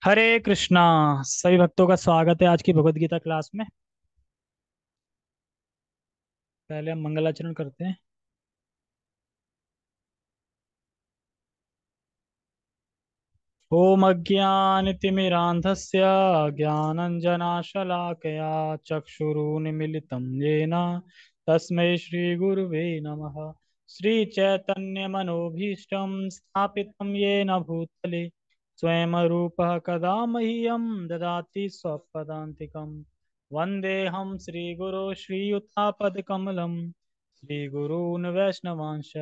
हरे कृष्णा। सभी भक्तों का स्वागत है आज की भगवत गीता क्लास में। पहले हम मंगलाचरण करते हैं। ओम अज्ञानतिमिरान्धस्य ज्ञानञ्जनाशलाकया चक्षुरुन्मीलितं येन तस्मै श्रीगुरुवे नमः। श्रीचैतन्यमनोभीष्टं स्थापितं येन भूतले स्वयं रूपः कदा मह्यं ददाति स्वपदान्तिकं। वन्देऽहं श्रीगुरो श्रीयुतापदकमलं श्रीगुरून् वैष्णवांश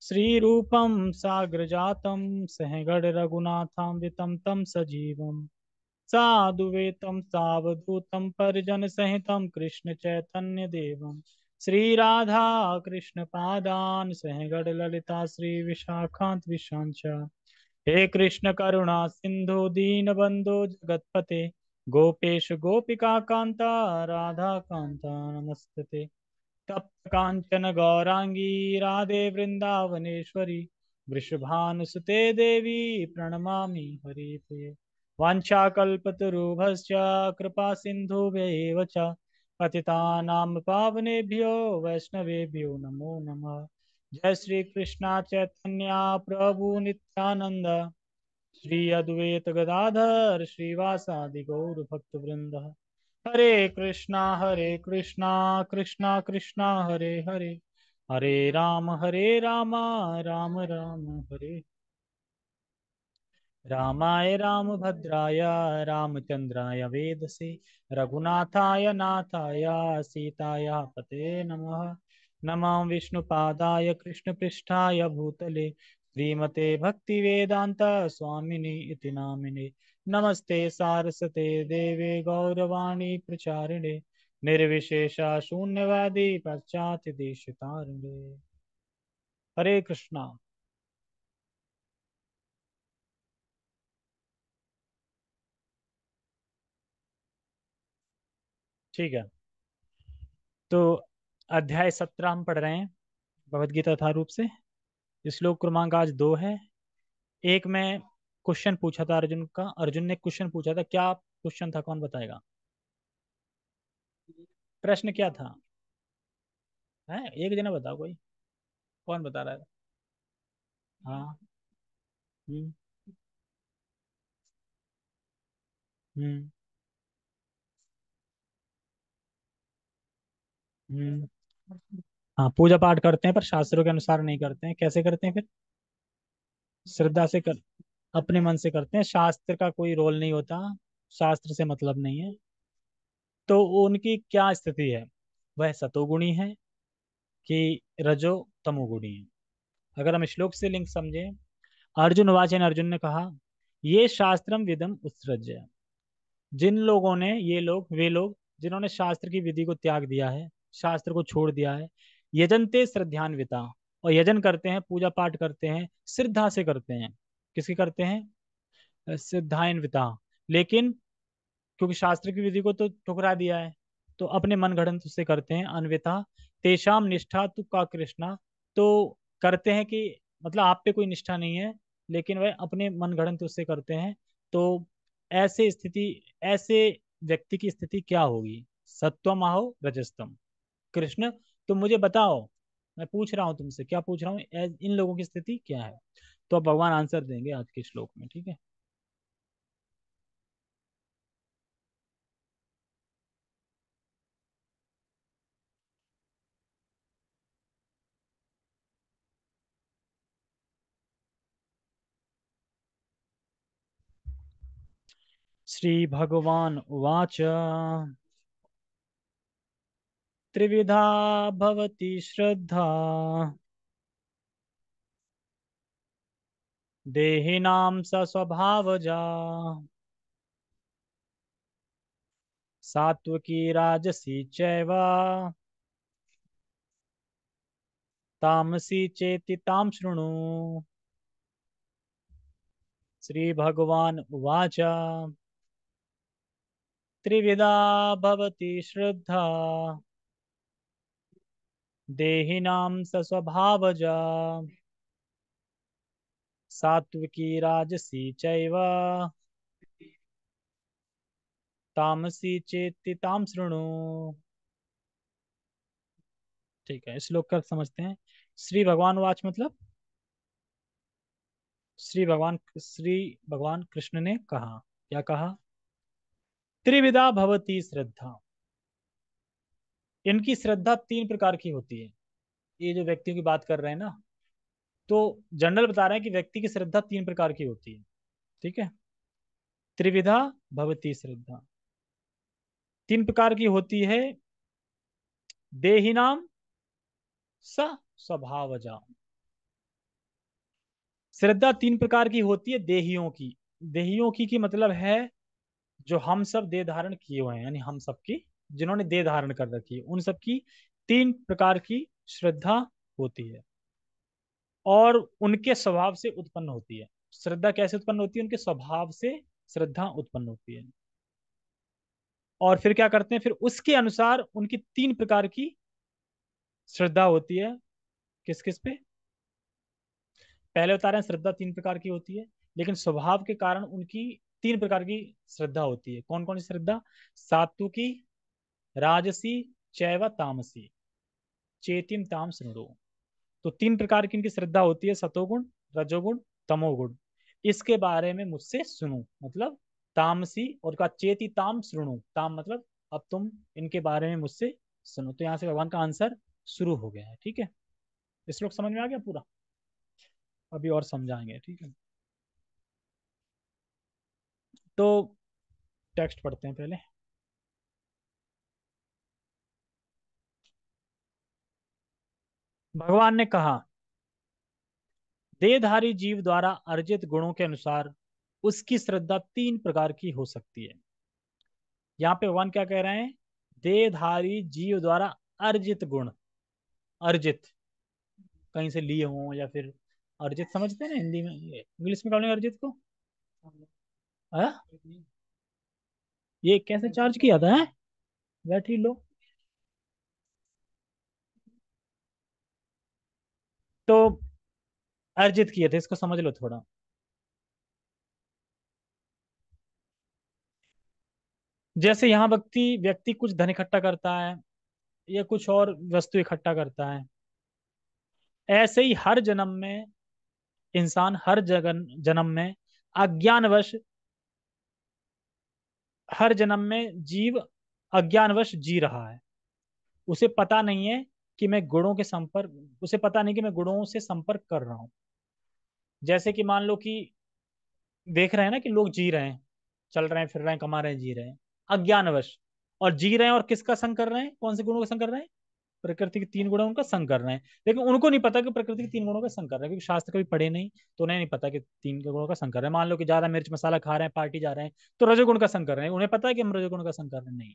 श्रीरूपं साग्रजातं सहगण रघुनाथान्वितं तं सजीवं साधुवेतं सावधूतं परिजनसहितं कृष्ण चैतन्य देवं श्रीराधा कृष्ण पादान् सहगण ललिता श्री विशाखान्त विशांच। हे कृष्ण करुणा सिंधु दीनबंधु जगतपते गोपेश गोपिका कांता राधा कांता नमस्ते। तप्त कांचन गौरांगी राधे वृंदावनेश्वरी वृषभानुसुते देवी प्रणमामि हरिप्रिये। वाञ्छाकल्पतरुभ्यश्च कृपा सिन्धुभ्येव च पतितानां पावनेभ्यो वैष्णवेभ्यो नमो नमः। जय श्री कृष्णा चैतन्य प्रभु नित्यानंद श्री अद्वैत गदाधर श्रीवासादि गौर भक्त वृंद। हरे कृष्णा कृष्णा कृष्णा हरे हरे हरे राम राम राम हरे। रामाय रामभद्राय रामचंद्राय वेदसे रघुनाथाय नाथाय सीताया पते नमः। नमः विष्णुपादाय कृष्णपृष्ठाय भूतले श्रीमते भक्तिवेदांत स्वामिनि इति नामिने। नमस्ते सारस्वते देवे गौरवाणी प्रचारिणे निर्विशेषा शून्यवादी पाश्चात्य देशतारिणे। हरे कृष्णा। ठीक है। तो अध्याय 17 हम पढ़ रहे हैं भगवद गीता यथारूप रूप से। श्लोक क्रमांक आज 2 है। एक में क्वेश्चन पूछा था अर्जुन का। अर्जुन ने क्वेश्चन पूछा था, क्या क्वेश्चन था, कौन बताएगा? प्रश्न क्या था? है एक जना बताओ कोई। कौन बता रहा है? हाँ। हम्म। हम्म। हम्म। हाँ, पूजा पाठ करते हैं पर शास्त्रों के अनुसार नहीं करते हैं। कैसे करते हैं फिर? श्रद्धा से कर, अपने मन से करते हैं। शास्त्र का कोई रोल नहीं होता, शास्त्र से मतलब नहीं है। तो उनकी क्या स्थिति है? वह सतोगुणी है कि रजो तमोगुणी है? अगर हम श्लोक से लिंक समझें, अर्जुन वाचन, अर्जुन ने कहा, ये शास्त्रम विदम उत्सृज्य। जिन लोगों ने, ये लोग, वे लोग जिन्होंने शास्त्र की विधि को त्याग दिया है, शास्त्र को छोड़ दिया है, यजनते श्रद्धान्विता, और यजन करते हैं, पूजा पाठ करते हैं, श्रद्धा से करते हैं। किसकी करते हैं? श्रद्धान्विता। लेकिन क्योंकि शास्त्र की विधि को तो ठुकरा दिया है, तो अपने मन गढ़ंत उससे करते हैं। अन्यथा तेषाम निष्ठा तु का कृष्णा। तो करते हैं कि मतलब आप पे कोई निष्ठा नहीं है, लेकिन वह अपने मन गढ़ंत उससे करते हैं। तो ऐसे स्थिति, ऐसे व्यक्ति की स्थिति क्या होगी? सत्वम आहो रजस्तम। कृष्ण, तुम मुझे बताओ, मैं पूछ रहा हूँ तुमसे, क्या पूछ रहा हूँ, इन लोगों की स्थिति क्या है? तो अब भगवान आंसर देंगे आज के श्लोक में, ठीक है। श्री भगवान उवाच त्रिविधा भवति श्रद्धा देहिनां स स्वभावजा सात्वकी राजसी चैव तामसी चेति तां शृणु। श्री भगवान उवाच त्रिविधा भवति श्रद्धा देहिनां स स्वभावजा सात्विकी राजसी चैव तामसी चेति ताम शृणु। ठीक है, श्लोक का समझते हैं। श्री भगवान वाच मतलब श्री भगवान कृष्ण ने कहा, क्या कहा? त्रिविधा भवती श्रद्धा। इनकी श्रद्धा तीन प्रकार की होती है। ये जो व्यक्तियों की बात कर रहे हैं ना, तो जनरल बता रहे हैं कि व्यक्ति की श्रद्धा तीन प्रकार की होती है। ठीक है, त्रिविधा भवती श्रद्धा तीन प्रकार की होती है। देहिनाम स स्वभावजा। श्रद्धा तीन प्रकार की होती है देहियों की। देहियों की मतलब है जो हम सब देह धारण किए हुए हैं, यानी हम सब की जिन्होंने देह धारण कर रखी है, उन सब की तीन प्रकार की श्रद्धा होती है और उनके स्वभाव से उत्पन्न होती है। श्रद्धा कैसे उत्पन्न होती है? उनके स्वभाव से श्रद्धा उत्पन्न होती है। और फिर क्या करते हैं? फिर उसके अनुसार उनकी तीन प्रकार की श्रद्धा होती है। किस किस पे? पहले बता रहे हैं श्रद्धा तीन प्रकार की होती है, लेकिन स्वभाव के कारण उनकी तीन प्रकार की श्रद्धा होती है। कौन कौन सी श्रद्धा? सात्विकी, राजसी, चैव तामसी, चेतिम ताम शृणु। तो तीन प्रकार की इनकी श्रद्धा होती है, सतोगुण, रजोगुण, तमोगुण। इसके बारे में मुझसे सुनो, मतलब तामसी और का चेति ताम शृणु। ताम मतलब अब तुम इनके बारे में मुझसे सुनो। तो यहाँ से भगवान का आंसर शुरू हो गया है। ठीक है, इस लोग समझ में आ गया पूरा? अभी और समझाएंगे। ठीक है, तो टेक्स्ट पढ़ते हैं पहले। भगवान ने कहा, देहधारी जीव द्वारा अर्जित गुणों के अनुसार उसकी श्रद्धा तीन प्रकार की हो सकती है। यहाँ पे भगवान क्या कह रहे हैं? देहधारी जीव द्वारा अर्जित गुण। अर्जित कहीं से लिए हों या फिर अर्जित समझते हैं ना हिंदी में, इंग्लिश में क्या बोलेंगे अर्जित को? हाँ? ये कैसे चार्ज किया था है? Battery low. तो अर्जित किए थे, इसको समझ लो थोड़ा। जैसे यहाँ व्यक्ति व्यक्ति कुछ धन इकट्ठा करता है या कुछ और वस्तु इकट्ठा करता है, ऐसे ही हर जन्म में इंसान हर जगन जन्म में अज्ञानवश, हर जन्म में जीव अज्ञानवश जी रहा है। उसे पता नहीं है कि मैं गुणों के संपर्क उसे पता नहीं कि मैं गुणों से संपर्क कर रहा हूं। जैसे कि मान लो कि देख रहे हैं ना कि लोग जी रहे हैं, चल रहे हैं, फिर रहे हैं, कमा रहे हैं, जी रहे हैं अज्ञानवश। और जी रहे हैं और किसका संग कर रहे हैं? कौन से गुणों का संग कर रहे हैं? प्रकृति के तीन गुणों का संग कर रहे हैं। लेकिन उनको नहीं पता कि प्रकृति के तीन गुणों का संग कर रहे हैं, क्योंकि शास्त्र कभी पढ़े नहीं, तो उन्हें नहीं पता कि तीन के गुणों का संग कर रहे हैं। मान लो कि ज्यादा मिर्च मसाला खा रहे हैं, पार्टी जा रहे हैं, तो रजोगुण का संग कर रहे हैं। उन्हें पता है कि हम रजोगुण का संग कर रहे हैं? नहीं।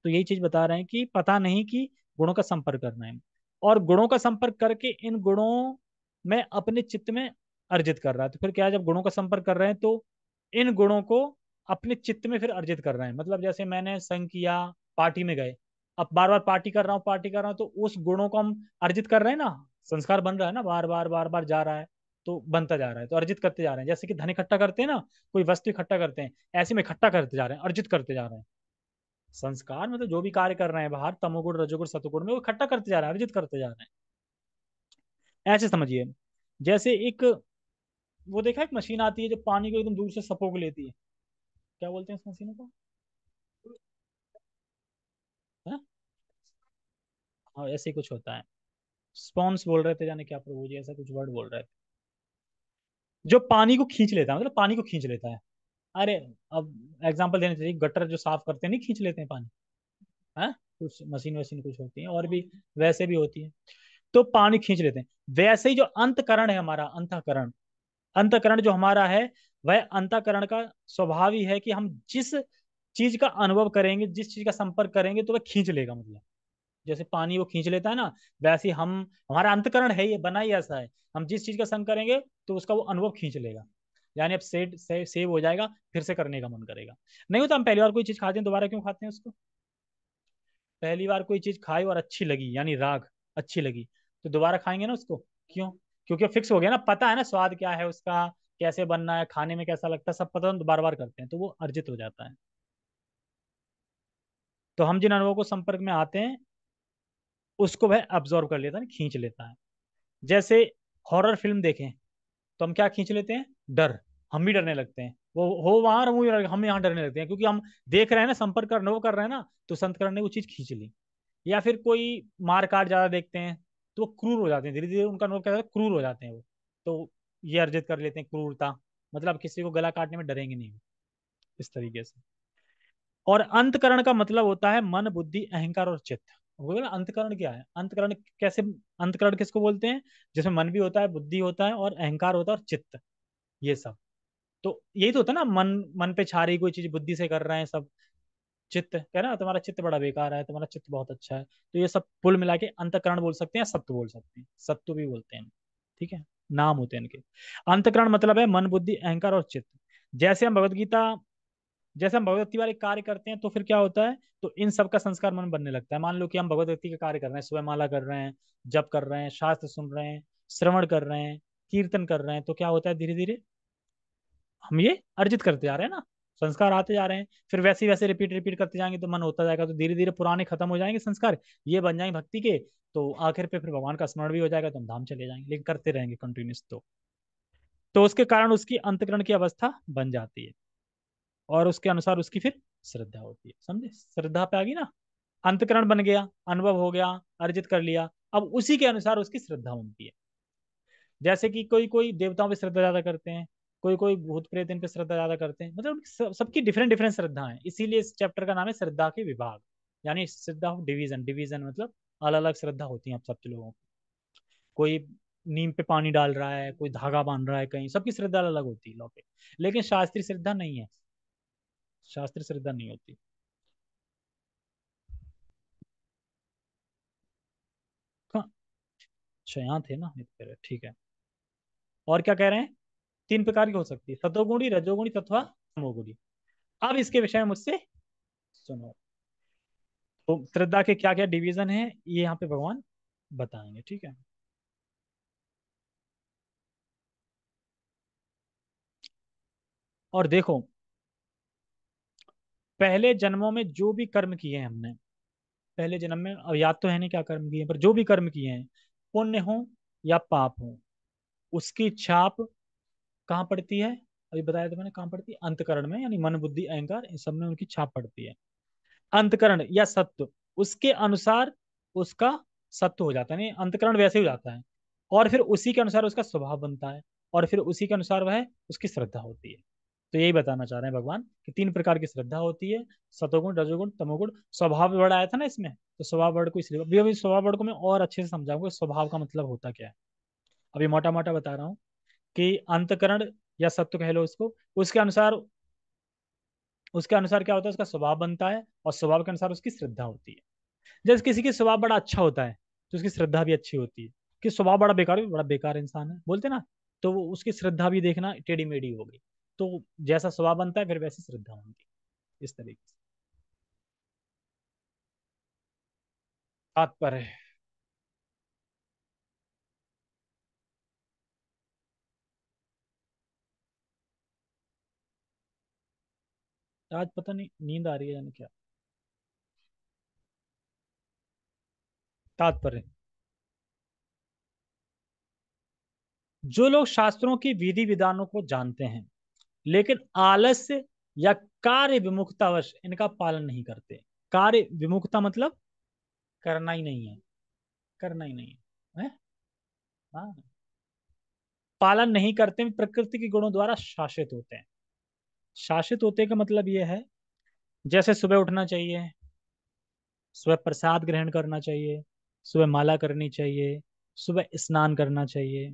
तो यही चीज बता रहे हैं कि पता नहीं कि गुणों का संपर्क करना है। और गुणों का संपर्क करके इन गुणों में अपने चित्त में अर्जित कर रहा है। तो फिर क्या है, जब गुणों का संपर्क कर रहे हैं तो इन गुणों को अपने चित्त में फिर अर्जित कर रहे हैं। मतलब जैसे मैंने संग किया, पार्टी में गए, अब बार बार पार्टी कर रहा हूँ, तो उस गुणों को हम अर्जित कर रहे हैं ना। संस्कार बन रहा है ना, बार बार जा रहा है, तो बनता जा रहा है, तो अर्जित करते जा रहे हैं। जैसे कि धन इकट्ठा करते हैं ना, कोई वस्तु इकट्ठा करते हैं, ऐसे में इकट्ठा करते जा रहे हैं, अर्जित करते जा रहे हैं। संस्कार मतलब जो भी कार्य कर रहे हैं बाहर, तमोगुण रजोगुण सतोगुण में, वो इकट्ठा करते जा रहे हैं, अर्जित करते जा रहे हैं। ऐसे समझिए। जैसे एक वो देखा, एक मशीन आती है जो पानी को एकदम दूर से सपोक लेती है, क्या बोलते हैं इस मशीन को? हाँ, हाँ, ऐसे ही कुछ होता है। स्पॉन्स बोल रहे थे, जाने क्या प्रभु जी ऐसा कुछ वर्ड बोल रहे थे, जो पानी को खींच लेता है, मतलब पानी को खींच लेता है। अरे, अब एग्जांपल देने चाहिए, गटर जो साफ करते हैं नहीं, खींच लेते हैं पानी। हाँ, कुछ मशीन वशीन कुछ होती है, और भी वैसे भी होती है, तो पानी खींच लेते हैं। वैसे ही जो अंतकरण है हमारा, अंतकरण, अंतकरण जो हमारा है, वह अंतकरण का स्वभाव ही है कि हम जिस चीज का अनुभव करेंगे, जिस चीज का संपर्क करेंगे, तो वह खींच लेगा। मतलब जैसे पानी वो खींच लेता है ना, वैसे ही हम, हमारा अंतकरण है, ये बना ही ऐसा है। हम जिस चीज का संग करेंगे तो उसका वो अनुभव खींच लेगा। यानी अब सेव हो जाएगा, फिर से करने का मन करेगा। नहीं होता, हम पहली बार कोई चीज खाते हैं, दोबारा क्यों खाते हैं उसको? पहली बार कोई चीज खाई और अच्छी लगी, यानी राग, अच्छी लगी, तो दोबारा खाएंगे ना उसको। क्यों? क्योंकि फिक्स हो गया ना, पता है ना स्वाद क्या है उसका, कैसे बनना है, खाने में कैसा लगता है, सब पता है, तो बार बार करते हैं, तो वो अर्जित हो जाता है। तो हम जिन अनुभवों को संपर्क में आते हैं उसको वह अब्जॉर्व कर लेता है, खींच लेता है। जैसे हॉरर फिल्म देखें तो हम क्या खींच लेते हैं, डर। हम भी डरने लगते हैं, वो हो वहां और हम यहाँ डरने लगते हैं, क्योंकि हम देख रहे हैं ना, संपर्क कर वो कर रहे हैं ना, तो संत करण ने वो चीज खींच ली। या फिर कोई मार काट ज्यादा देखते हैं तो वो क्रूर हो जाते हैं, धीरे धीरे उनका अनुभव क्या होता है, क्रूर हो जाते हैं वो। तो ये अर्जित कर लेते हैं क्रूरता, मतलब किसी को गला काटने में डरेंगे नहीं, इस तरीके से। और अंतकरण का मतलब होता है मन बुद्धि अहंकार और चित्त। वो बोला अंतकरण क्या है, अंतकरण कैसे, अंतकरण किसको बोलते हैं, जिसमें मन भी होता है, बुद्धि होता है, और अहंकार होता है, और चित्त, ये सब। तो यही तो होता है ना, मन मन पे छा रही कोई चीज, बुद्धि से कर रहे हैं सब। चित्त कह रहा तुम्हारा चित्त बड़ा बेकार है, तुम्हारा चित्त बहुत अच्छा है, तो ये सब कुल मिला के अंतकरण बोल सकते हैं, या सत्व बोल सकते हैं, सत्व भी बोलते हैं। ठीक है, नाम होते हैं इनके। अंतकरण मतलब है मन बुद्धि अहंकार और चित्त। जैसे हम भगवत गीता जैसे हम भगवत गीता वाले कार्य करते हैं तो फिर क्या होता है, तो इन सब का संस्कार मन बनने लगता है। मान लो कि हम भगवत गीता का कार्य कर रहे हैं, सुबह माला कर रहे हैं, जप कर रहे हैं, शास्त्र सुन रहे हैं, श्रवण कर रहे हैं, कीर्तन कर रहे हैं, तो क्या होता है, धीरे धीरे हम ये अर्जित करते जा रहे हैं ना, संस्कार आते जा रहे हैं। फिर वैसे ही वैसे रिपीट रिपीट करते जाएंगे तो मन होता जाएगा, तो धीरे धीरे पुराने खत्म हो जाएंगे संस्कार, ये बन जाएंगे भक्ति के। तो आखिर पे फिर भगवान का स्मरण भी हो जाएगा, तो हम धाम चले जाएंगे, लेकिन करते रहेंगे कंटिन्यूस। तो उसके कारण उसकी अंतकरण की अवस्था बन जाती है, और उसके अनुसार उसकी फिर श्रद्धा होती है। समझे, श्रद्धा पे आ गई ना। अंतकरण बन गया, अनुभव हो गया, अर्जित कर लिया, अब उसी के अनुसार उसकी श्रद्धा बनती है। जैसे कि कोई कोई देवताओं पे श्रद्धा ज्यादा करते हैं, कोई कोई भूत प्रेत इन पे श्रद्धा ज्यादा करते हैं, मतलब सबकी डिफरेंट डिफरेंट श्रद्धा है, इसीलिए इस चैप्टर का नाम है श्रद्धा के विभाग, यानी श्रद्धा ऑफ डिवीजन। डिवीजन मतलब अलग अलग श्रद्धा होती है आप सब लोगों की। कोई नीम पे पानी डाल रहा है, कोई धागा बांध रहा है, कहीं सबकी श्रद्धा अलग होती है लौ पे। लेकिन शास्त्रीय श्रद्धा नहीं है, शास्त्रीय श्रद्धा नहीं होती। हाँ, अच्छा यहाँ थे ना, ठीक है। और क्या कह रहे हैं, तीन प्रकार की हो सकती है, सतोगुणी रजोगुणी तथा तमोगुणी। अब इसके विषय में मुझसे सुनो। तो श्रद्धा के क्या क्या डिवीजन है ये यहाँ पे भगवान बताएंगे, ठीक है। और देखो, पहले जन्मों में जो भी कर्म किए हैं हमने, पहले जन्म में, अब याद तो है नहीं क्या कर्म किए हैं, पर जो भी कर्म किए हैं, पुण्य हो या पाप हो, उसकी छाप कहाँ पड़ती है, अभी बताया तो मैंने, कहाँ पड़ती है, अंतकरण में, यानी मन बुद्धि अहंकार इन सब में उनकी छाप पड़ती है। अंतकरण या सत्व, उसके अनुसार उसका सत्व हो जाता है, नहीं अंतकरण वैसे ही हो जाता है, और फिर उसी के अनुसार उसका स्वभाव बनता है, और फिर उसी के अनुसार वह उसकी श्रद्धा होती है। तो यही बताना चाह रहे हैं भगवान कि तीन प्रकार की श्रद्धा होती है, सतोगुण रजोगुण तमोगुण। स्वभाव वर्ड आया था ना इसमें, तो स्वभाव वर्ड को इसलिए अभी अभी स्वभाव वर्ड को मैं और अच्छे से समझाऊंगा, स्वभाव का मतलब होता क्या है। अभी मोटा मोटा बता रहा हूँ कि अंतकरण या सत्व कह लो उसको, उसके अनुसार, उसके अनुसार क्या होता है, उसका स्वभाव बनता है, और स्वभाव के अनुसार उसकी श्रद्धा होती है। जैसे किसी की स्वभाव बड़ा अच्छा होता है तो उसकी श्रद्धा भी अच्छी होती है, कि स्वभाव बड़ा बेकार है, बड़ा बेकार इंसान है बोलते ना, तो वो उसकी श्रद्धा भी देखना टेढ़ी मेढ़ी हो गई। तो जैसा स्वभाव बनता है फिर वैसी श्रद्धा बनती है, इस तरीके से। तात्पर्य, आज पता नहीं नींद आ रही है यानी क्या। तात्पर्य, जो लोग शास्त्रों की विधि विधानों को जानते हैं लेकिन आलस्य या कार्य विमुखतावश इनका पालन नहीं करते। कार्य विमुखता मतलब करना ही नहीं है, करना ही नहीं है, हाँ, पालन नहीं करते, प्रकृति के गुणों द्वारा शासित होते हैं। शासित होते का मतलब यह है, जैसे सुबह उठना चाहिए, सुबह प्रसाद ग्रहण करना चाहिए, सुबह माला करनी चाहिए, सुबह स्नान करना चाहिए,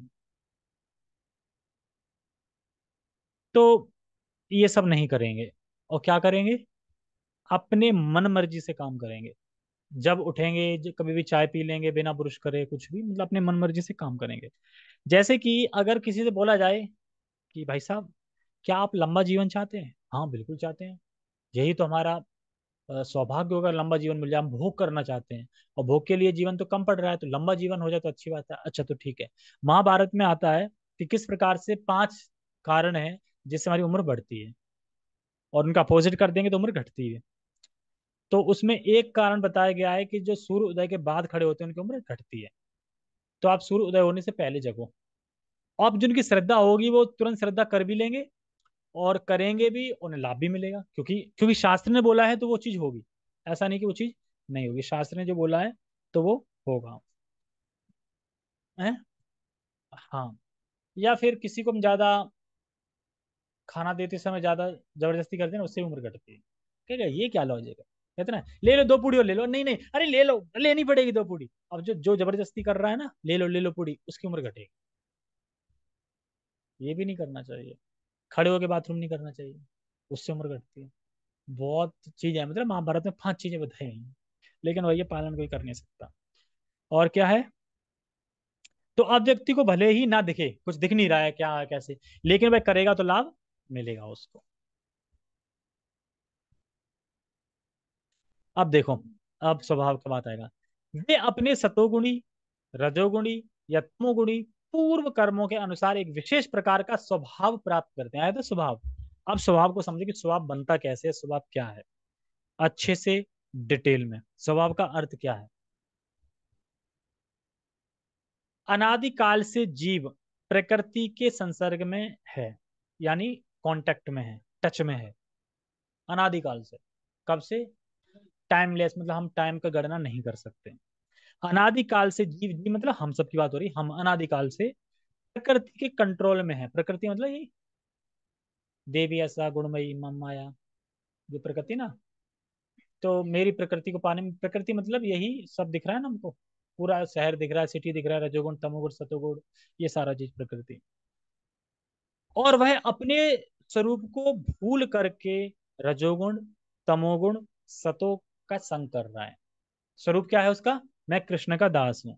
तो ये सब नहीं करेंगे। और क्या करेंगे, अपने मन मर्जी से काम करेंगे। जब उठेंगे, कभी भी चाय पी लेंगे बिना ब्रुश करे, कुछ भी, मतलब अपने मन मर्जी से काम करेंगे। जैसे कि अगर किसी से बोला जाए कि भाई साहब, क्या आप लंबा जीवन चाहते हैं, हाँ बिल्कुल चाहते हैं, यही तो हमारा सौभाग्य होगा, लंबा जीवन मिल जाए, हम भोग करना चाहते हैं, और भोग के लिए जीवन तो कम पड़ रहा है, तो लंबा जीवन हो जाए तो अच्छी बात है। अच्छा तो ठीक है, महाभारत में आता है कि किस प्रकार से पांच कारण है जिससे हमारी उम्र बढ़ती है, और उनका अपोजिट कर देंगे तो उम्र घटती है। तो उसमें एक कारण बताया गया है कि जो सूर्य उदय के बाद खड़े होते हैं उनकी उम्र घटती है। तो आप सूर्य उदय होने से पहले जगो। अब जिनकी श्रद्धा होगी वो तुरंत श्रद्धा कर भी लेंगे, और करेंगे भी, उन्हें लाभ भी मिलेगा, क्योंकि क्योंकि शास्त्र ने बोला है तो वो चीज होगी। ऐसा नहीं कि वो चीज नहीं होगी, शास्त्र ने जो बोला है तो वो होगा। है। हाँ। या फिर किसी को हम ज्यादा खाना देते समय ज्यादा जबरदस्ती करते हैं ना, उससे उम्र घटती है। ठीक है, ये क्या लॉजिक है? कहते ना ले लो 2 पूड़ी और ले लो, नहीं नहीं अरे ले लो, लेनी पड़ेगी 2 पूड़ी। अब जो जो जबरदस्ती कर रहा है ना, ले लो पूड़ी, उसकी उम्र घटेगी। ये भी नहीं करना चाहिए। खड़े होके बाथरूम नहीं करना चाहिए, उससे उम्र घटती है। बहुत चीज है, मतलब महाभारत में 5 चीजें बताई गई हैं, लेकिन वही पालन कोई कर नहीं सकता। और क्या है? तो अब व्यक्ति को भले ही ना दिखे, कुछ दिख नहीं रहा है क्या है कैसे, लेकिन वह करेगा तो लाभ मिलेगा उसको। अब देखो, अब स्वभाव का बात आएगा। वे अपने सतोगुणी, रजोगुणी या तमोगुणी पूर्व कर्मों के अनुसार एक विशेष प्रकार का स्वभाव प्राप्त करते हैं। आया तो स्वभाव। अब स्वभाव को समझे कि स्वभाव बनता कैसे है, स्वभाव क्या है, अच्छे से डिटेल में स्वभाव का अर्थ क्या है। अनादिकाल से जीव प्रकृति के संसर्ग में है, यानी कांटेक्ट में है, टच में है, अनादिकाल से। कब से? टाइमलेस, मतलब हम टाइम का गणना नहीं कर सकते। अनादिकाल से जीव, जी मतलब हम सब की बात हो रही, हम अनादिकाल से प्रकृति के कंट्रोल में है। प्रकृति मतलब ये देवी ऐसा गुणमयी मम माया, जो प्रकृति ना। तो मेरी प्रकृति को पाने में, प्रकृति मतलब यही सब दिख रहा है ना हमको, पूरा शहर दिख रहा है, सिटी दिख रहा है, रजोगुण तमोगुण सतोगुण, ये सारा चीज प्रकृति। और वह अपने स्वरूप को भूल करके रजोगुण तमोगुण सतो का संग कर रहा है। स्वरूप क्या है उसका? मैं कृष्ण का दास हूँ।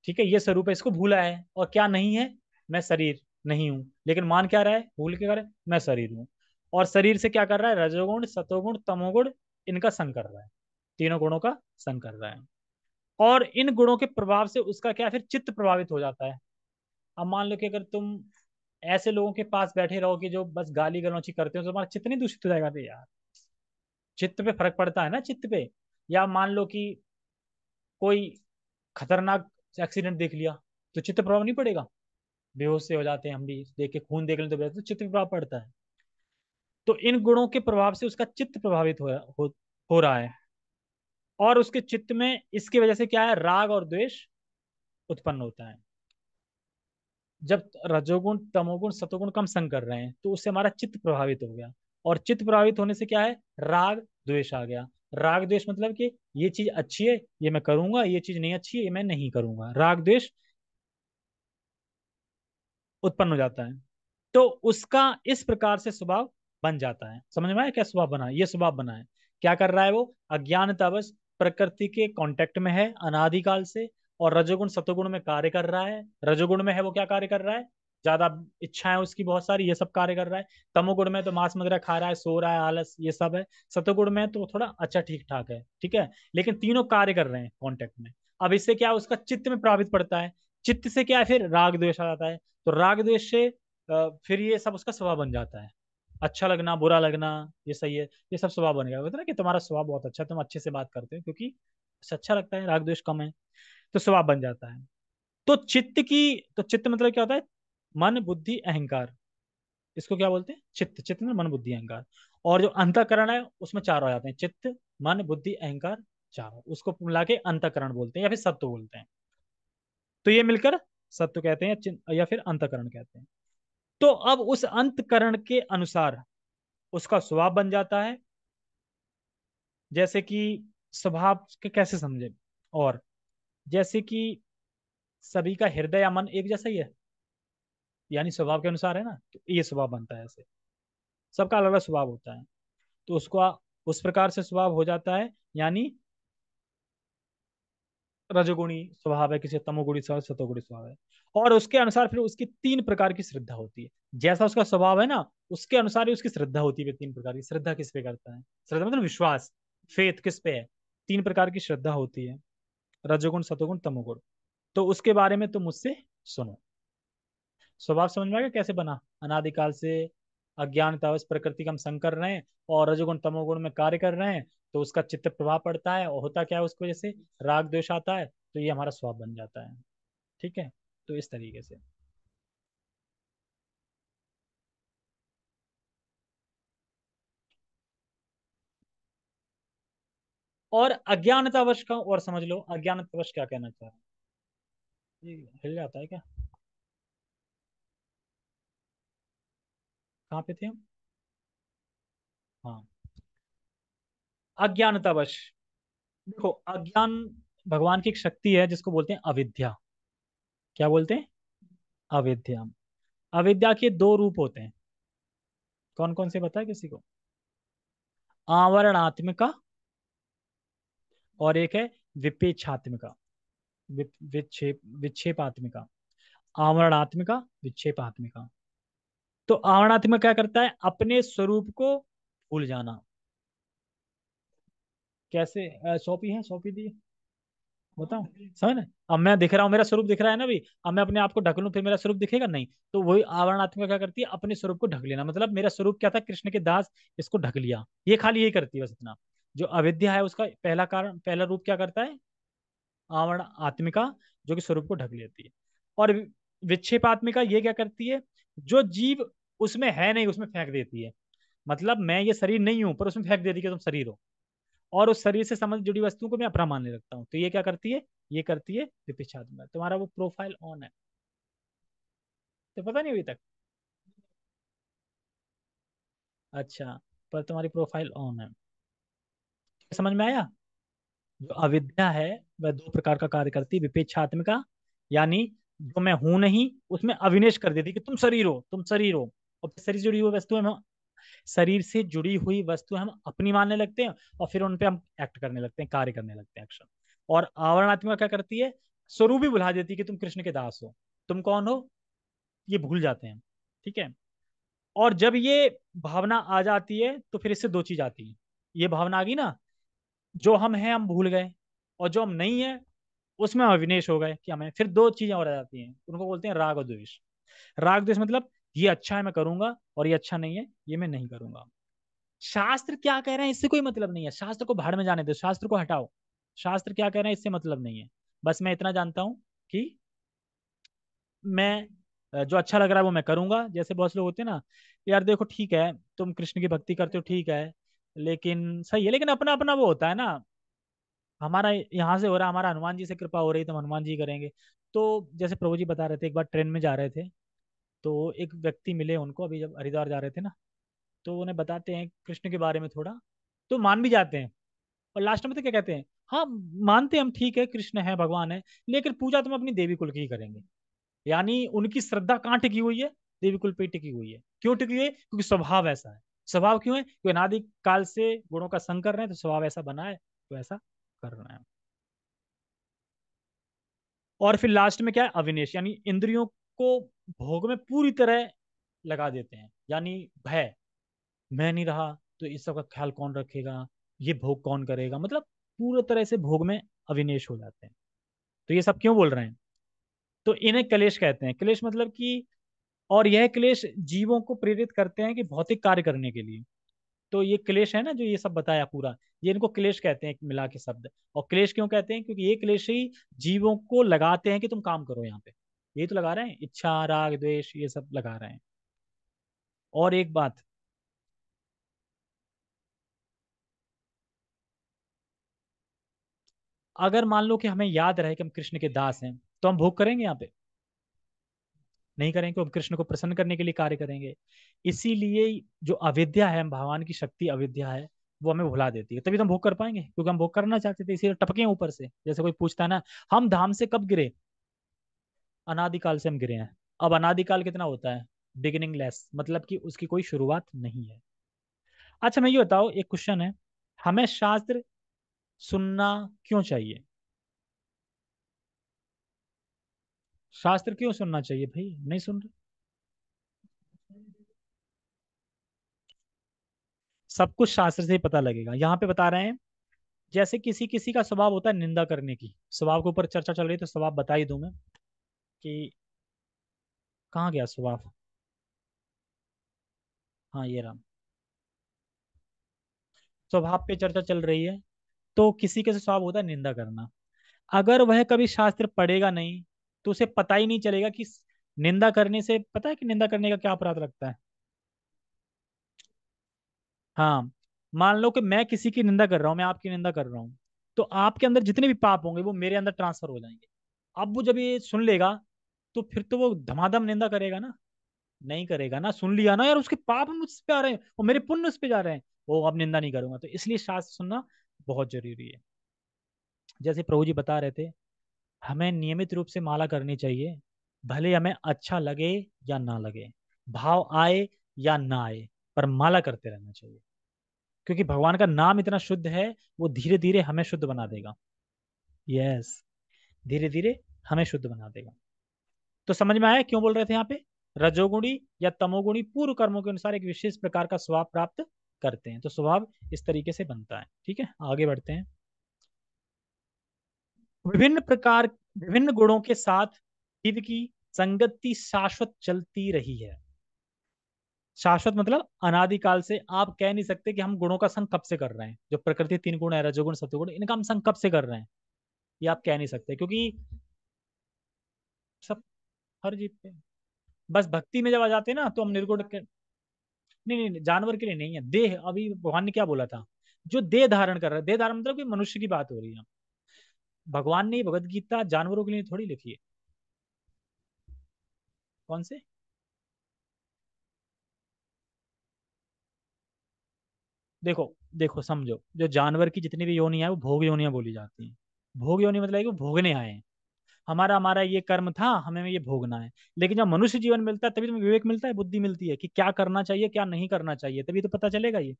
ठीक है, ये स्वरूप है, इसको भूला है। और क्या नहीं है? मैं शरीर नहीं हूं, लेकिन मान क्या रहा है, भूल के कर रहा है मैं शरीर हूं। और शरीर से क्या कर रहा है? रजोगुण सतोगुण तमोगुण, इनका संग कर रहा है, तीनों गुणों का संग कर रहा है। और इन गुणों के प्रभाव से उसका क्या, फिर चित्त प्रभावित हो जाता है। अब मान लो कि अगर तुम ऐसे लोगों के पास बैठे रहो कि जो बस गाली गलौची करते हो, तो तुम्हारा चित्त नहीं दूषित हो जाएगा? तो यार, चित्त पे फर्क पड़ता है ना, चित्त पे। या मान लो कि कोई खतरनाक एक्सीडेंट देख लिया, तो चित्त प्रभाव नहीं पड़ेगा? बेहोश से हो जाते हैं हम भी, देख के खून देख लें तो चित्त पे प्रभाव पड़ता है। तो इन गुणों के प्रभाव से उसका चित्त प्रभावित हो रहा है। और उसके चित्त में इसकी वजह से क्या है, राग और द्वेष उत्पन्न होता है। जब रजोगुण तमोगुण सतोगुण कम संग कर रहे हैं, तो उससे हमारा चित्त प्रभावित हो गया। और चित्त प्रभावित होने से क्या है, राग द्वेष आ गया। राग द्वेष मतलब कि ये चीज अच्छी है ये मैं करूंगा, ये चीज नहीं अच्छी है ये मैं नहीं करूंगा, राग द्वेष उत्पन्न हो जाता है। तो उसका इस प्रकार से स्वभाव बन जाता है। समझ में आया क्या स्वभाव बना है? ये स्वभाव बना है। क्या कर रहा है वो? अज्ञानतावश प्रकृति के कांटेक्ट में है अनादिकाल से, और रजोगुण सतोगुण में कार्य कर रहा है। रजोगुण में है वो क्या कार्य कर रहा है? ज्यादा इच्छाएं उसकी बहुत सारी, ये सब कार्य कर रहा है। तमोगुण में तो मांस मदिरा खा रहा है, सो रहा है, आलस ये सब है। सतोगुण में तो थोड़ा अच्छा ठीक ठाक है, ठीक है, लेकिन तीनों कार्य कर रहे हैं कांटेक्ट में। अब इससे क्या, उसका चित्त में प्रभावित पड़ता है। चित्त से क्या है, फिर राग द्वेष आ जाता है। तो राग द्वेष से फिर ये सब उसका स्वभाव बन जाता है। अच्छा लगना बुरा लगना, ये सही है, ये सब स्वभाव बन गया। होता है ना कि तुम्हारा स्वभाव बहुत अच्छा है, तुम अच्छे से बात करते हो क्योंकि उससे अच्छा लगता है, राग द्वेष कम है, तो स्वभाव बन जाता है। तो चित्त की, तो चित्त मतलब क्या होता है? मन बुद्धि अहंकार, इसको क्या बोलते हैं? चित्त। चित्त में मन बुद्धि अहंकार। और जो अंतःकरण है उसमें चार हो जाते हैं, चित्त मन बुद्धि अहंकार, चारों, उसको मिला के अंतःकरण बोलते हैं या फिर सत्व बोलते हैं। तो ये मिलकर सत्व कहते हैं, या फिर अंतःकरण कहते हैं। तो अब उस अंतकरण के अनुसार उसका स्वभाव बन जाता है। जैसे कि स्वभाव के कैसे समझे? और जैसे कि सभी का हृदय या मन एक जैसा ही है, यानी स्वभाव के अनुसार है ना, तो ये स्वभाव बनता है ऐसे। सबका अलग अलग स्वभाव होता है, तो उसको उस प्रकार से स्वभाव हो जाता है। यानी रजोगुणी स्वभाव है, किसी तमोगुणी स्वभाव, सतोगुणी स्वभाव है। और उसके अनुसार फिर उसकी 3 प्रकार की श्रद्धा होती है। जैसा उसका स्वभाव है ना, उसके अनुसार ही उसकी श्रद्धा होती है। 3 प्रकार की श्रद्धा किस पे करता है? श्रद्धा मतलब विश्वास, फेथ किस पे है? 3 प्रकार की श्रद्धा होती है, रजोगुण सतोगुण तमोगुण। तो उसके बारे में तुम मुझसे सुनो। स्वभाव समझ में आ गया कैसे बना? अनादिकाल से अज्ञानतावश प्रकृति का हम संग कर रहे हैं और रजोगुण तमोगुण में कार्य कर रहे हैं, तो उसका चित्त प्रभाव पड़ता है और होता क्या है उसकी वजह से, राग द्वेष आता है, तो ये हमारा स्वभाव बन जाता है। ठीक है, तो इस तरीके से। और अज्ञानतावश का और समझ लो, अज्ञानतावश क्या कहना चाह रहा है, ये हिल जाता है क्या? कहाँ पे थे हम? हाँ, अज्ञानतावश। देखो, अज्ञान भगवान की एक शक्ति है जिसको बोलते हैं अविद्या। क्या बोलते हैं? अविद्या। अविद्या के दो रूप होते हैं। कौन कौन से पता है किसी को? आवरणात्मिका और एक है विपेक्षात्मिका। विक्षेपात्मिका। आवरणात्मिका, विक्षेपात्मिका। तो आवरणात्मिका क्या करता है? अपने स्वरूप को भूल जाना। कैसे? सौंपी है, सौंपी दी, बताओ। समझ ना? अब मैं दिख रहा हूँ, मेरा स्वरूप दिख रहा है ना भी, अब मैं अपने आप को ढक लूं फिर मेरा स्वरूप दिखेगा नहीं। तो वही आवरणात्मिका क्या करती है? अपने स्वरूप को ढक लेना। मतलब मेरा स्वरूप क्या था? कृष्ण के दास, इसको ढक लिया। ये खाली यही करती है बस इतना। जो अविद्या है उसका पहला कारण, पहला रूप क्या करता है? आवरण आत्मिका, जो कि स्वरूप को ढक लेती है। और विक्षेपात्मिका ये क्या करती है? जो जीव उसमें है नहीं उसमें फेंक देती है। मतलब मैं ये शरीर नहीं हूं, पर उसमें फेंक देती है कि तुम शरीर हो। और उस शरीर से संबंधित जुड़ी वस्तुओं को मैं अपना मानने लगता हूँ। तो ये क्या करती है? ये करती है विपिछात्मिका। तुम्हारा वो प्रोफाइल ऑन है, तो पता नहीं अभी तक। अच्छा, पर तुम्हारी प्रोफाइल ऑन है। समझ में आया? जो अविद्या है वह दो प्रकार का कार्य करती है। विपेक्षात्मिका, यानी जो मैं हूं नहीं उसमें अविनेश कर देती कि तुम शरीर हो, तुम शरीर हो। और फिर शरीर से जुड़ी हुई वस्तुएं हम, शरीर से जुड़ी हुई वस्तुएं हम अपनी मानने लगते हैं और फिर उन पे हम एक्ट करने लगते हैं, कार्य करने लगते हैं, एक्शन। और आवरणात्मिका क्या करती है? स्वरूप ही भुला देती है कि तुम कृष्ण के दास हो, तुम कौन हो, ये भूल जाते हैं। ठीक है। और जब ये भावना आ जाती है तो फिर इससे दो चीज आती है। ये भावना आ गई ना, जो हम हैं हम भूल गए, और जो हम नहीं है उसमें हम अविनेश हो गए कि हमें, फिर दो चीजें और आ जाती हैं, उनको बोलते हैं राग और द्वेष। राग द्वेष मतलब ये अच्छा है मैं करूंगा, और ये अच्छा नहीं है ये मैं नहीं करूंगा। शास्त्र क्या कह रहे हैं इससे कोई मतलब नहीं है, शास्त्र को भाड़ में जाने दो, शास्त्र को हटाओ। शास्त्र क्या कह रहे हैं इससे मतलब नहीं है। बस मैं इतना जानता हूं कि मैं जो अच्छा लग रहा है वो मैं करूंगा। जैसे बहुत से लोग होते हैं ना, यार देखो ठीक है तुम कृष्ण की भक्ति करते हो, ठीक है, लेकिन सही है, लेकिन अपना अपना वो होता है ना। हमारा यहाँ से हो रहा है, हमारा हनुमान जी से कृपा हो रही है तो हम हनुमान जी करेंगे। तो जैसे प्रभु जी बता रहे थे, एक बार ट्रेन में जा रहे थे, तो एक व्यक्ति मिले उनको, अभी जब हरिद्वार जा रहे थे ना, तो उन्हें बताते हैं कृष्ण के बारे में थोड़ा, तो मान भी जाते हैं। और लास्ट में तो क्या कहते हैं? हाँ, मानते हैं हम, ठीक है कृष्ण है भगवान है, लेकिन पूजा तुम अपनी देवी कुल की ही करेंगे। यानी उनकी श्रद्धा कहाँ टिकी हुई है? देवी कुल पे टिकी हुई है। क्यों टिकी हुई है? क्योंकि स्वभाव ऐसा है। स्वभाव क्यों है? क्योंकि अनादि काल से गुणों का संग कर रहे हैं, तो स्वभाव ऐसा बना है, तो ऐसा करना है। और फिर लास्ट में क्या है? अविनेश, यानी इंद्रियों को भोग में पूरी तरह लगा देते हैं। यानी भय, मैं नहीं रहा तो इस सब का ख्याल कौन रखेगा, ये भोग कौन करेगा, मतलब पूरी तरह से भोग में अविनेश हो जाते हैं। तो ये सब क्यों बोल रहे हैं? तो इन्हें क्लेश कहते हैं। क्लेश मतलब कि, और यह क्लेश जीवों को प्रेरित करते हैं कि भौतिक कार्य करने के लिए। तो ये क्लेश है ना जो ये सब बताया पूरा, ये इनको क्लेश कहते हैं मिला के शब्द। और क्लेश क्यों कहते हैं? क्योंकि ये क्लेश ही जीवों को लगाते हैं कि तुम काम करो यहाँ पे। ये तो लगा रहे हैं, इच्छा राग द्वेष ये सब लगा रहे हैं। और एक बात, अगर मान लो कि हमें याद रहे कि हम कृष्ण के दास हैं, तो हम भोग करेंगे यहाँ पे? नहीं करेंगे, हम कृष्ण को प्रसन्न करने के लिए कार्य करेंगे। इसीलिए जो अविद्या है, भगवान की शक्ति अविद्या है, वो हमें भुला देती है। तभी तो हम भोग कर पाएंगे, क्योंकि हम भोग करना चाहते थे, इसीलिए टपके हैं ऊपर से। जैसे कोई पूछता है ना, हम धाम से कब गिरे? अनादिकाल से हम गिरे हैं। अब अनादिकाल कितना होता है? बिगिनिंग लेस, मतलब कि उसकी कोई शुरुआत नहीं है। अच्छा, मैं ये बताओ, एक क्वेश्चन है, हमें शास्त्र सुनना क्यों चाहिए? शास्त्र क्यों सुनना चाहिए भाई, नहीं सुन रहे? सब कुछ शास्त्र से ही पता लगेगा। यहाँ पे बता रहे हैं, जैसे किसी किसी का स्वभाव होता है निंदा करने की, स्वभाव के ऊपर चर्चा चल रही है तो स्वभाव बता ही दूं मैं कि कहाँ गया स्वभाव। हाँ ये रहा। स्वभाव पे चर्चा चल रही है। तो किसी के स्वभाव होता है निंदा करना। अगर वह कभी शास्त्र पढ़ेगा नहीं तो उसे पता ही नहीं चलेगा कि निंदा करने से, पता है कि निंदा करने का क्या अपराध लगता है। हाँ, मान लो कि मैं किसी की निंदा कर रहा हूँ, मैं आपकी निंदा कर रहा हूँ, तो आपके अंदर जितने भी पाप होंगे वो मेरे अंदर ट्रांसफर हो जाएंगे। अब वो जब ये सुन लेगा तो फिर तो वो धमाधम निंदा करेगा ना। नहीं करेगा ना, सुन लिया ना यार, उसके पाप मुझ पे आ रहे हैं और मेरे पुण्य उस पे जा रहे हैं, वो अब निंदा नहीं करूंगा। तो इसलिए शास्त्र सुनना बहुत जरूरी है। जैसे प्रभु जी बता रहे थे, हमें नियमित रूप से माला करनी चाहिए, भले हमें अच्छा लगे या ना लगे, भाव आए या ना आए, पर माला करते रहना चाहिए। क्योंकि भगवान का नाम इतना शुद्ध है, वो धीरे धीरे हमें शुद्ध बना देगा। यस, धीरे धीरे हमें शुद्ध बना देगा। तो समझ में आया क्यों बोल रहे थे यहाँ पे, रजोगुणी या तमोगुणी पूर्व कर्मों के अनुसार एक विशेष प्रकार का स्वभाव प्राप्त करते हैं। तो स्वभाव इस तरीके से बनता है। ठीक है, आगे बढ़ते हैं। विभिन्न प्रकार, विभिन्न गुणों के साथ जीव की संगति शाश्वत चलती रही है। शाश्वत मतलब अनादिकाल से। आप कह नहीं सकते कि हम गुणों का संग कब से कर रहे हैं। जो प्रकृति तीन गुण है, रजोगुण सत्वगुण, इनका हम संग कब से कर रहे हैं, ये आप कह नहीं सकते। क्योंकि सब, हर जीव पे, बस भक्ति में जब आ जाते हैं ना तो हम निर्गुण के। नहीं नहीं नहीं, जानवर के लिए नहीं है देह। अभी भगवान ने क्या बोला था, जो देह धारण कर रहा है, देह धारण मतलब कि मनुष्य की बात हो रही है। भगवान ने भगवत गीता जानवरों के लिए थोड़ी लिखी है। कौन से। देखो देखो समझो, जो जानवर की जितनी भी योनियां है वो भोग योनियां बोली जाती हैं। भोग योनि मतलब है कि वो भोगने आए हैं। हमारा हमारा ये कर्म था, हमें ये भोगना है। लेकिन जब मनुष्य जीवन मिलता है तभी तो विवेक मिलता है, बुद्धि मिलती है कि क्या करना चाहिए क्या नहीं करना चाहिए, तभी तो पता चलेगा ये।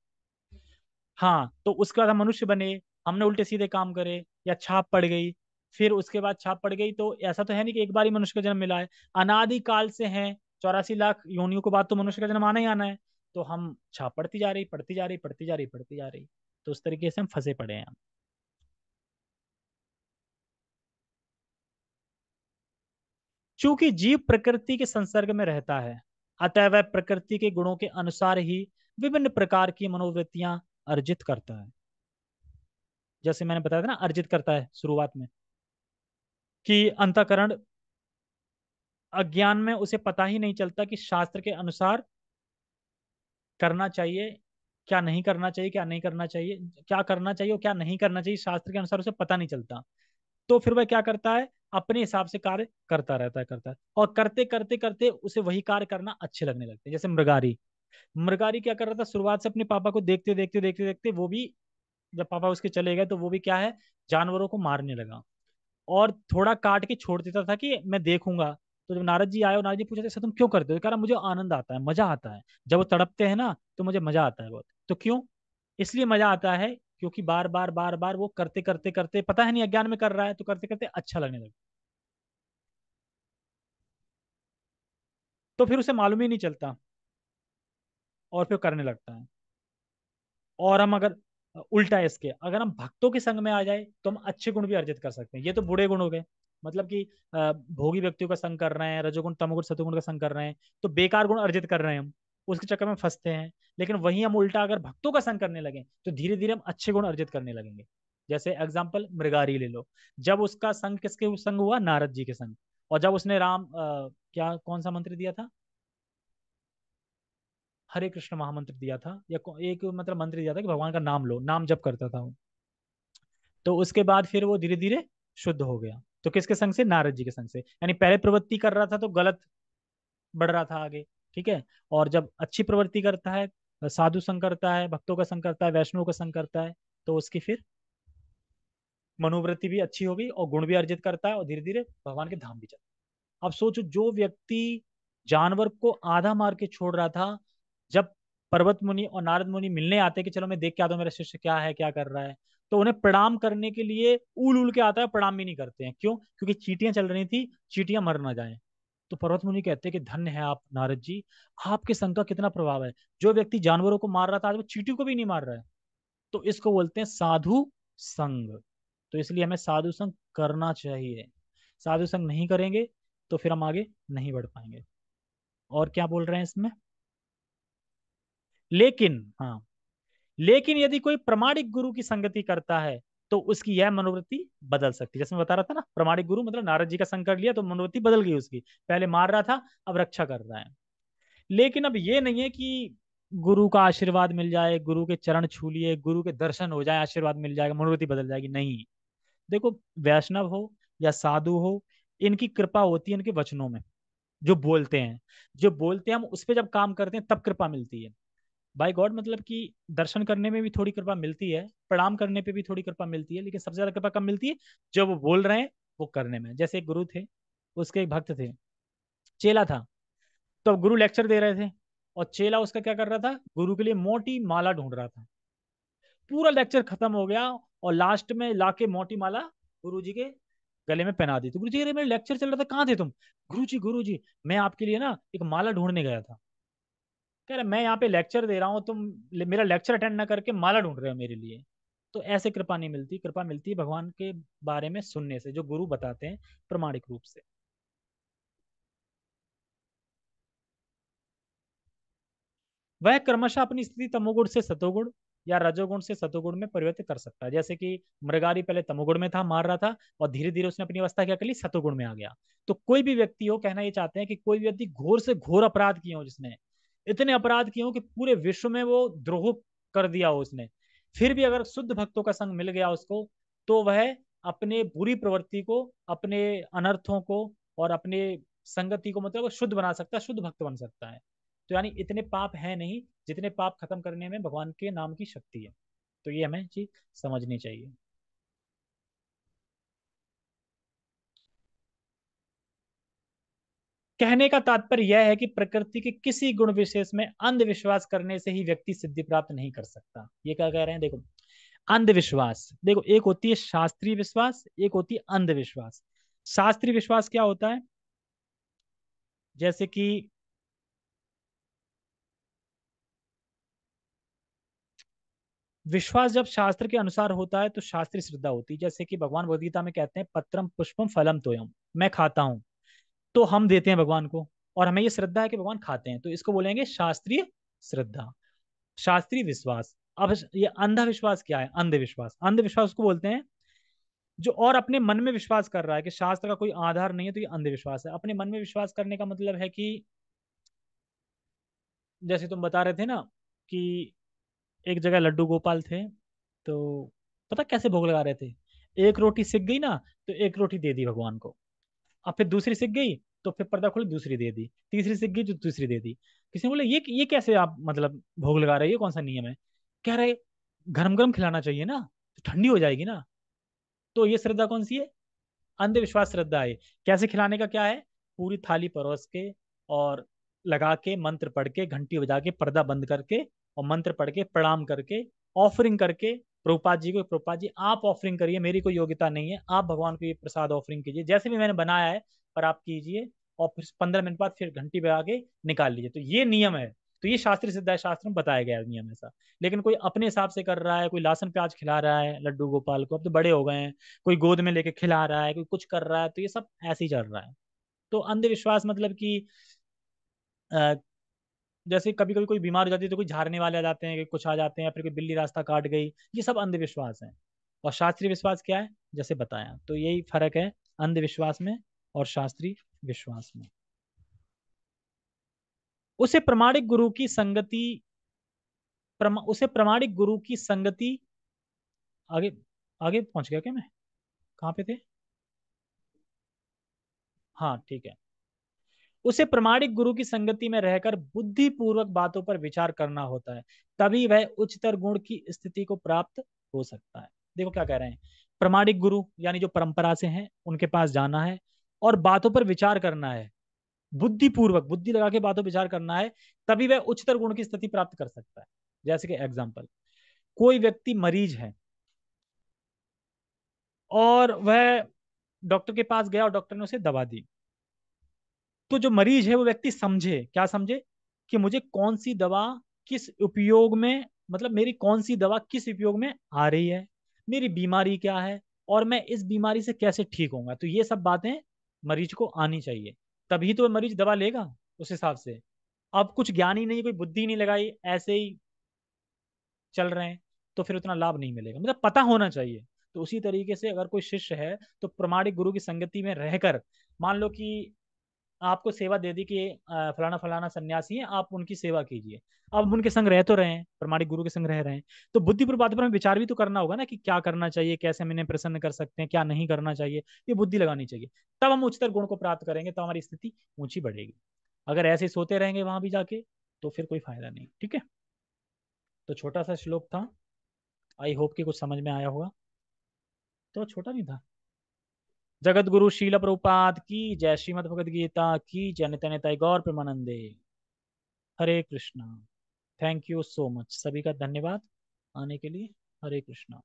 हाँ, तो उसके बाद हम मनुष्य बने, हमने उल्टे सीधे काम करे या छाप पड़ गई, फिर उसके बाद छाप पड़ गई, तो ऐसा तो है नहीं कि एक बार ही मनुष्य का जन्म मिला है। अनादि काल से है, 84 लाख योनियों के बाद तो मनुष्य का जन्म आना ही आना है। तो हम छाप पड़ती जा रही, पड़ती जा रही, पड़ती जा रही, पड़ती जा रही। तो उस तरीके से हम फंसे पड़े हैं। चूंकि जीव प्रकृति के संसर्ग में रहता है, अतः वह प्रकृति के गुणों के अनुसार ही विभिन्न प्रकार की मनोवृत्तियां अर्जित करता है। जैसे मैंने बताया था ना, अर्जित करता है शुरुआत में, कि अंतःकरण, अज्ञान में उसे पता ही नहीं चलता कि शास्त्र के अनुसार करना चाहिए क्या नहीं करना चाहिए, क्या नहीं करना चाहिए, क्या करना चाहिए और क्या नहीं करना चाहिए, शास्त्र के अनुसार उसे पता नहीं चलता। तो फिर वह क्या करता है, अपने हिसाब से कार्य करता रहता है, करता है, और करते करते करते उसे वही कार्य करना अच्छे लगने लगते हैं। जैसे मृगारी, मृगारी क्या कर रहा था, शुरुआत से अपने पापा को देखते देखते देखते देखते वो भी, जब पापा उसके चले गए तो वो भी क्या है, जानवरों को मारने लगा। और थोड़ा काट के छोड़ देता था कि मैं देखूंगा। तो जब नारद जी आए और नारद जी पूछा ऐसा तुम क्यों करते हो, कह रहा मुझे आनंद आता है, मजा आता है, जब वो तड़पते हैं ना तो मुझे मजा आता है बहुत। तो क्यों, इसलिए मजा आता है क्योंकि बार बार बार बार वो करते करते करते, पता है नहीं अज्ञान में कर रहा है, तो करते करते अच्छा लगने लगता। तो फिर उसे मालूम ही नहीं चलता और फिर करने लगता है। और हम अगर उल्टा है इसके, अगर हम भक्तों के संग में आ जाए तो हम अच्छे गुण भी अर्जित कर सकते हैं। ये तो बुरे गुण हो गए, मतलब कि भोगी व्यक्तियों का संग कर रहे हैं, रजोगुण तमोगुण सतोगुण का संग कर रहे हैं, तो बेकार गुण अर्जित कर रहे हैं हम, उसके चक्कर में फंसते हैं। लेकिन वहीं हम उल्टा अगर भक्तों का संग करने लगे तो धीरे धीरे हम अच्छे गुण अर्जित करने लगेंगे। जैसे एग्जाम्पल मृगारी ले लो, जब उसका संग किसके संग हुआ, नारद जी के संग। और जब उसने राम क्या कौन सा मंत्र दिया था, हरे कृष्ण महामंत्र दिया था, या एक मतलब मंत्र दिया था कि भगवान का नाम लो, नाम जप करता था वो। तो उसके बाद फिर वो धीरे धीरे शुद्ध हो गया। तो किसके संग से, नारद जी के संग से। यानी पहले प्रवृत्ति कर रहा था तो गलत बढ़ रहा था आगे। ठीक है, और जब अच्छी प्रवृत्ति करता है, साधु संग करता है, भक्तों का संग करता है, वैष्णव का संग करता है, तो उसकी फिर मनोवृत्ति भी अच्छी होगी और गुण भी अर्जित करता है और धीरे धीरे भगवान के धाम भी चलता है। अब सोचो, जो व्यक्ति जानवर को आधा मार के छोड़ रहा था, जब पर्वत मुनि और नारद मुनि मिलने आते कि चलो मैं देख के आता हूँ मेरा शिष्य क्या है क्या कर रहा है, तो उन्हें प्रणाम करने के लिए उल उल के आता है, प्रणाम भी नहीं करते हैं। क्यों, क्योंकि चींटियां चल रही थी, चींटियां मर ना जाए। तो पर्वत मुनि कहते हैं कि धन्य है आप नारद जी, आपके संग का कितना प्रभाव है। जो व्यक्ति जानवरों को मार रहा था आज वो चींटी को भी नहीं मार रहा है। तो इसको बोलते हैं साधु संग। तो इसलिए हमें साधु संग करना चाहिए। साधु संग नहीं करेंगे तो फिर हम आगे नहीं बढ़ पाएंगे। और क्या बोल रहे हैं इसमें। लेकिन हाँ, लेकिन यदि कोई प्रमाणिक गुरु की संगति करता है तो उसकी यह मनोवृत्ति बदल सकती है। जैसे मैं बता रहा था ना, प्रमाणिक गुरु मतलब नारद जी का संग कर लिया तो मनोवृत्ति बदल गई उसकी, पहले मार रहा था अब रक्षा कर रहा है। लेकिन अब ये नहीं है कि गुरु का आशीर्वाद मिल जाए, गुरु के चरण छू लिए, गुरु के दर्शन हो जाए, आशीर्वाद मिल जाएगा, मनोवृत्ति बदल जाएगी, नहीं। देखो, वैष्णव हो या साधु हो, इनकी कृपा होती है इनके वचनों में, जो बोलते हैं, जो बोलते हैं हम उस पर जब काम करते हैं तब कृपा मिलती है। बाय गॉड मतलब कि दर्शन करने में भी थोड़ी कृपा मिलती है, प्रणाम करने पे भी थोड़ी कृपा मिलती है, लेकिन सबसे ज्यादा कृपा कब मिलती है? जब वो बोल रहे हैं वो करने में। जैसे एक गुरु थे, उसके एक भक्त थे, चेला था, तो अब गुरु लेक्चर दे रहे थे और चेला उसका क्या कर रहा था, गुरु के लिए मोटी माला ढूंढ रहा था। पूरा लेक्चर खत्म हो गया और लास्ट में लाके मोटी माला गुरु जी के गले में पहना दी। तो गुरु जी, अरे मेरा लेक्चर चल रहा था, कहाँ थे तुम? गुरु जी मैं आपके लिए ना एक माला ढूंढने गया था। कह रहा मैं यहाँ पे लेक्चर दे रहा हूँ, तुम मेरा लेक्चर अटेंड ना करके माला ढूंढ रहे हो मेरे लिए। तो ऐसे कृपा नहीं मिलती, कृपा मिलती है भगवान के बारे में सुनने से, जो गुरु बताते हैं प्रमाणिक रूप से। वह क्रमशः अपनी स्थिति तमोगुण से सतोगुण या रजोगुण से सतोगुण में परिवर्तित कर सकता है। जैसे कि मृगारी पहले तमोगुण में था, मार रहा था, और धीरे धीरे उसने अपनी अवस्था क्या कर ली, सतोगुण में आ गया। तो कोई भी व्यक्ति हो, कहना ये चाहते हैं कि कोई भी व्यक्ति घोर से घोर अपराध किए हो, जिसने इतने अपराध किए हो कि पूरे विश्व में वो द्रोह कर दिया हो उसने, फिर भी अगर शुद्ध भक्तों का संग मिल गया उसको, तो वह अपने बुरी प्रवृत्ति को, अपने अनर्थों को और अपने संगति को मतलब वो शुद्ध बना सकता है, शुद्ध भक्त बन सकता है। तो यानी इतने पाप है नहीं जितने पाप खत्म करने में भगवान के नाम की शक्ति है। तो ये हमें चीज समझनी चाहिए। कहने का तात्पर्य यह है कि प्रकृति के किसी गुण विशेष में अंधविश्वास करने से ही व्यक्ति सिद्धि प्राप्त नहीं कर सकता। ये क्या कह रहे हैं, देखो, अंधविश्वास, देखो, एक होती है शास्त्रीय विश्वास, एक होती है अंधविश्वास। शास्त्रीय विश्वास क्या होता है? जैसे कि विश्वास जब शास्त्र के अनुसार होता है तो शास्त्रीय श्रद्धा होती है। जैसे कि भगवान भगवद गीता में कहते हैं, पत्रम पुष्पम फलम तोयम, मैं खाता हूं, तो हम देते हैं भगवान को, और हमें ये श्रद्धा है कि भगवान खाते हैं, तो इसको बोलेंगे शास्त्रीय श्रद्धा, शास्त्रीय विश्वास। अब ये अंधविश्वास क्या है? अंधविश्वास, अंधविश्वास को बोलते हैं जो और अपने मन में विश्वास कर रहा है कि शास्त्र का कोई आधार नहीं है, तो ये अंधविश्वास है। अपने मन में विश्वास करने का मतलब है कि जैसे तुम बता रहे थे ना कि एक जगह लड्डू गोपाल थे, तो पता कैसे भोग लगा रहे थे? एक रोटी सिक गई ना, तो एक रोटी दे दी भगवान को, अब फिर दूसरी सिक गई तो फिर पर्दा खोली दूसरी दे दी, तीसरी सिक गई तो दूसरी दे दी। किसी ने बोला ये कैसे आप मतलब भोग लगा रहे हो, ये कौन सा नियम है? कह रहे गरम गरम खिलाना चाहिए ना, तो ठंडी हो जाएगी ना। तो ये श्रद्धा कौन सी है? अंधविश्वास श्रद्धा है। कैसे खिलाने का क्या है? पूरी थाली परोस के और लगा के मंत्र पढ़ के घंटी बजा के पर्दा बंद करके और मंत्र पढ़ के प्रणाम करके ऑफरिंग करके प्रभुपाद जी को, प्रभुपाद जी आप ऑफरिंग करिए, मेरी कोई योग्यता नहीं है, आप भगवान को ये प्रसाद ऑफरिंग कीजिए जैसे भी मैंने बनाया है, पर आप कीजिए, और फिर 15 मिनट बाद फिर घंटी बजा के निकाल लीजिए। तो ये नियम है। तो ये शास्त्रीय सिद्ध है, शास्त्र में बताया गया है नियम ऐसा। लेकिन कोई अपने हिसाब से कर रहा है, कोई लहसुन प्याज खिला रहा है लड्डू गोपाल को, अब तो बड़े हो गए हैं, कोई गोद में लेके खिला रहा है, कोई कुछ कर रहा है, तो ये सब ऐसे ही चल रहा है। तो अंधविश्वास मतलब कि अ, जैसे कभी कभी कोई बीमार हो जाती है तो कोई झाड़ने वाले आ जाते हैं, कि कुछ आ जाते हैं, फिर कोई बिल्ली रास्ता काट गई, ये सब अंधविश्वास है। और शास्त्रीय विश्वास क्या है, जैसे बताया, तो यही फर्क है अंधविश्वास में और शास्त्रीय विश्वास में। उसे प्रमाणिक गुरु की संगति, उसे प्रमाणिक गुरु की संगति, आगे आगे पहुंच गया क्या मैं? कहाँ पे थे? हाँ ठीक है। उसे प्रमाणिक गुरु की संगति में रहकर बुद्धि पूर्वक बातों पर विचार करना होता है, तभी वह उच्चतर गुण की स्थिति को प्राप्त हो सकता है। देखो क्या कह रहे हैं, प्रमाणिक गुरु यानी जो परंपरा से हैं उनके पास जाना है और बातों पर विचार करना है, बुद्धि पूर्वक, बुद्धि लगा के बातों पर विचार करना है, तभी वह उच्चतर गुण की स्थिति प्राप्त कर सकता है। जैसे कि एग्जाम्पल, कोई व्यक्ति मरीज है और वह डॉक्टर के पास गया और डॉक्टर ने उसे दवा दी, तो जो मरीज है वो व्यक्ति समझे, क्या समझे, कि मुझे कौन सी दवा किस उपयोग में, मतलब मेरी कौन सी दवा किस उपयोग में आ रही है, मेरी बीमारी क्या है, और मैं इस बीमारी से कैसे ठीक होऊंगा। तो ये सब बातें मरीज को आनी चाहिए, तभी तो मरीज दवा लेगा उस हिसाब से। अब कुछ ज्ञान ही नहीं, कोई बुद्धि नहीं लगाई, ऐसे ही चल रहे हैं, तो फिर उतना लाभ नहीं मिलेगा, मतलब पता होना चाहिए। तो उसी तरीके से अगर कोई शिष्य है तो प्रमाणिक गुरु की संगति में रहकर, मान लो कि आपको सेवा दे दी कि फलाना फलाना सन्यासी है, आप उनकी सेवा कीजिए। अब हम उनके संग रह तो रहे हैं, प्रमाणिक गुरु के संग रह रहे हैं, तो बुद्धिपूर्वक बात पर हमें विचार भी तो करना होगा ना कि क्या करना चाहिए, कैसे हम इन्हें प्रसन्न कर सकते हैं, क्या नहीं करना चाहिए, ये बुद्धि लगानी चाहिए। तब हम उच्चतर गुण को प्राप्त करेंगे, तो हमारी स्थिति ऊंची बढ़ेगी। अगर ऐसे ही सोते रहेंगे वहां भी जाके, तो फिर कोई फायदा नहीं। ठीक है, तो छोटा सा श्लोक था, आई होप कि कुछ समझ में आया होगा। तो छोटा नहीं था। जगत गुरु शील प्रभुपाद की जय, श्रीमद् भगवद गीता की जय, नित्य नित्य गौर प्रेमानंदे। Hare Krishna. Thank you so much, सभी का धन्यवाद आने के लिए। हरे कृष्णा।